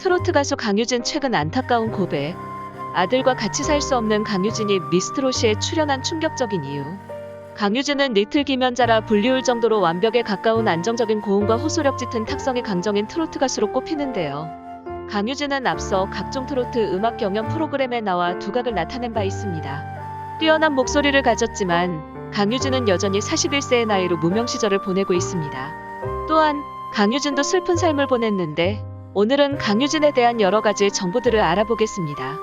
트로트 가수 강유진 최근 안타까운 고백. 아들과 같이 살 수 없는 강유진이 미스트롯에 출연한 충격적인 이유. 강유진은 리틀 김연자라 불리울 정도로 완벽에 가까운 안정적인 고음과 호소력 짙은 탁성이 강적인 트로트 가수로 꼽히는데요. 강유진은 앞서 각종 트로트 음악 경연 프로그램에 나와 두각을 나타낸 바 있습니다. 뛰어난 목소리를 가졌지만 강유진은 여전히 41세의 나이로 무명 시절을 보내고 있습니다. 또한 강유진도 슬픈 삶을 보냈는데 오늘은 강유진에 대한 여러 가지 정보들을 알아보겠습니다.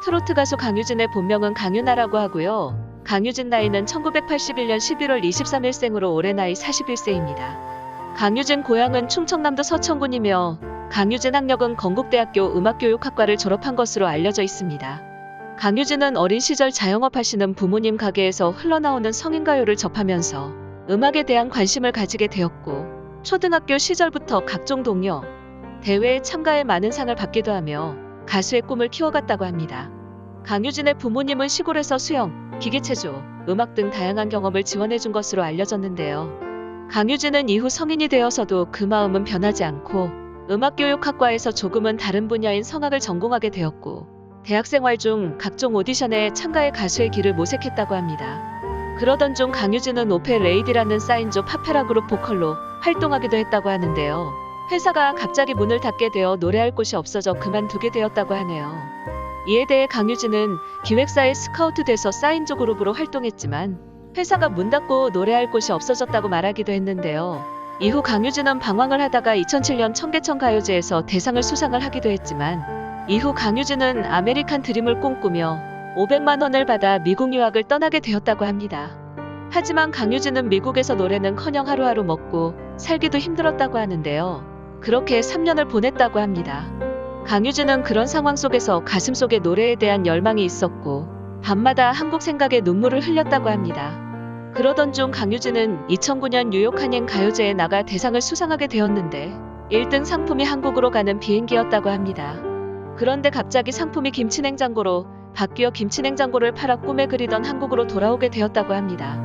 트로트 가수 강유진의 본명은 강유나라고 하고요. 강유진 나이는 1981년 11월 23일 생으로 올해 나이 41세입니다. 강유진 고향은 충청남도 서천군이며 강유진 학력은 건국대학교 음악교육학과를 졸업한 것으로 알려져 있습니다. 강유진은 어린 시절 자영업하시는 부모님 가게에서 흘러나오는 성인가요를 접하면서 음악에 대한 관심을 가지게 되었고 초등학교 시절부터 각종 동요, 대회에 참가해 많은 상을 받기도 하며 가수의 꿈을 키워갔다고 합니다. 강유진의 부모님은 시골에서 수영, 기계체조, 음악 등 다양한 경험을 지원해준 것으로 알려졌는데요. 강유진은 이후 성인이 되어서도 그 마음은 변하지 않고 음악교육학과에서 조금은 다른 분야인 성악을 전공하게 되었고 대학생활 중 각종 오디션에 참가해 가수의 길을 모색했다고 합니다. 그러던 중 강유진은 오페 레이디라는 사인조 파페라 그룹 보컬로 활동하기도 했다고 하는데요. 회사가 갑자기 문을 닫게 되어 노래할 곳이 없어져 그만두게 되었다고 하네요. 이에 대해 강유진은 기획사에 스카우트돼서 사인조 그룹으로 활동했지만 회사가 문 닫고 노래할 곳이 없어졌다고 말하기도 했는데요. 이후 강유진은 방황을 하다가 2007년 청계천 가요제에서 대상을 수상을 하기도 했지만 이후 강유진은 아메리칸 드림을 꿈꾸며 500만 원을 받아 미국 유학을 떠나게 되었다고 합니다. 하지만 강유진은 미국에서 노래는커녕 하루하루 먹고 살기도 힘들었다고 하는데요. 그렇게 3년을 보냈다고 합니다. 강유진은 그런 상황 속에서 가슴속에 노래에 대한 열망이 있었고 밤마다 한국 생각에 눈물을 흘렸다고 합니다. 그러던 중 강유진은 2009년 뉴욕 한인 가요제에 나가 대상을 수상하게 되었는데 1등 상품이 한국으로 가는 비행기였다고 합니다. 그런데 갑자기 상품이 김치냉장고로 바뀌어 김치냉장고를 팔아 꿈에 그리던 한국으로 돌아오게 되었다고 합니다.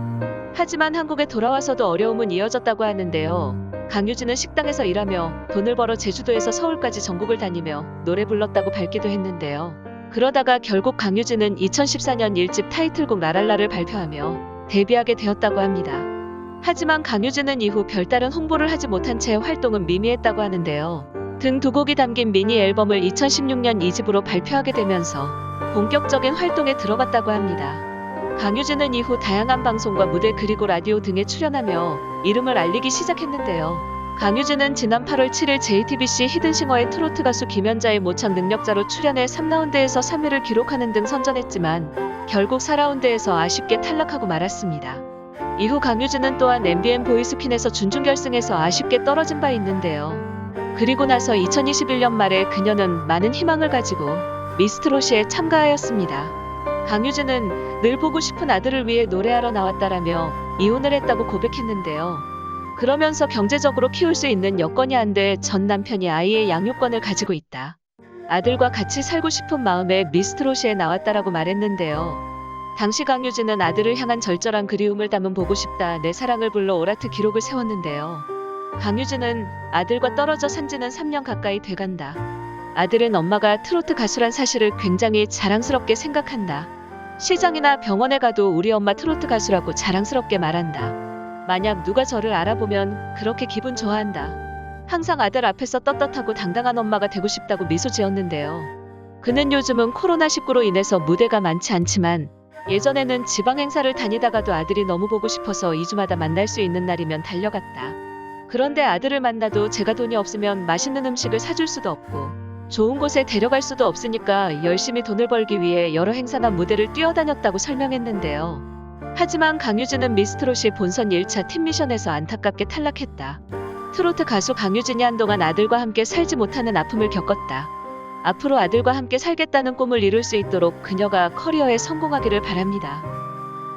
하지만 한국에 돌아와서도 어려움은 이어졌다고 하는데요. 강유진은 식당에서 일하며 돈을 벌어 제주도에서 서울까지 전국을 다니며 노래 불렀다고 밝기도 했는데요. 그러다가 결국 강유진은 2014년 1집 타이틀곡 라랄라를 발표하며 데뷔하게 되었다고 합니다. 하지만 강유진은 이후 별다른 홍보를 하지 못한 채 활동은 미미했다고 하는데요. 등 두 곡이 담긴 미니 앨범을 2016년 2집으로 발표하게 되면서 본격적인 활동에 들어갔다고 합니다. 강유진은 이후 다양한 방송과 무대 그리고 라디오 등에 출연하며 이름을 알리기 시작했는데요. 강유진은 지난 8월 7일 JTBC 히든싱어의 트로트 가수 김연자의 모창 능력자로 출연해 3라운드에서 3위를 기록하는 등 선전했지만 결국 4라운드에서 아쉽게 탈락하고 말았습니다. 이후 강유진은 또한 MBN 보이스퀸에서 준중결승에서 아쉽게 떨어진 바 있는데요. 그리고 나서 2021년 말에 그녀는 많은 희망을 가지고 미스트롯에 참가하였습니다. 강유진은 늘 보고 싶은 아들을 위해 노래하러 나왔다라며 이혼을 했다고 고백했는데요. 그러면서 경제적으로 키울 수 있는 여건이 안 돼 전 남편이 아이의 양육권을 가지고 있다. 아들과 같이 살고 싶은 마음에 미스트롯에 나왔다라고 말했는데요. 당시 강유진은 아들을 향한 절절한 그리움을 담은 보고 싶다 내 사랑을 불러 오라트 기록을 세웠는데요. 강유진은 아들과 떨어져 산 지는 3년 가까이 돼간다. 아들은 엄마가 트로트 가수란 사실을 굉장히 자랑스럽게 생각한다. 시장이나 병원에 가도 우리 엄마 트로트 가수라고 자랑스럽게 말한다. 만약 누가 저를 알아보면 그렇게 기분 좋아한다. 항상 아들 앞에서 떳떳하고 당당한 엄마가 되고 싶다고 미소 지었는데요. 그는 요즘은 코로나19로 인해서 무대가 많지 않지만 예전에는 지방 행사를 다니다가도 아들이 너무 보고 싶어서 2주마다 만날 수 있는 날이면 달려갔다. 그런데 아들을 만나도 제가 돈이 없으면 맛있는 음식을 사줄 수도 없고 좋은 곳에 데려갈 수도 없으니까 열심히 돈을 벌기 위해 여러 행사나 무대를 뛰어다녔다고 설명했는데요. 하지만 강유진은 미스트롯이 본선 1차 팀 미션에서 안타깝게 탈락했다. 트로트 가수 강유진이 한동안 아들과 함께 살지 못하는 아픔을 겪었다. 앞으로 아들과 함께 살겠다는 꿈을 이룰 수 있도록 그녀가 커리어에 성공하기를 바랍니다.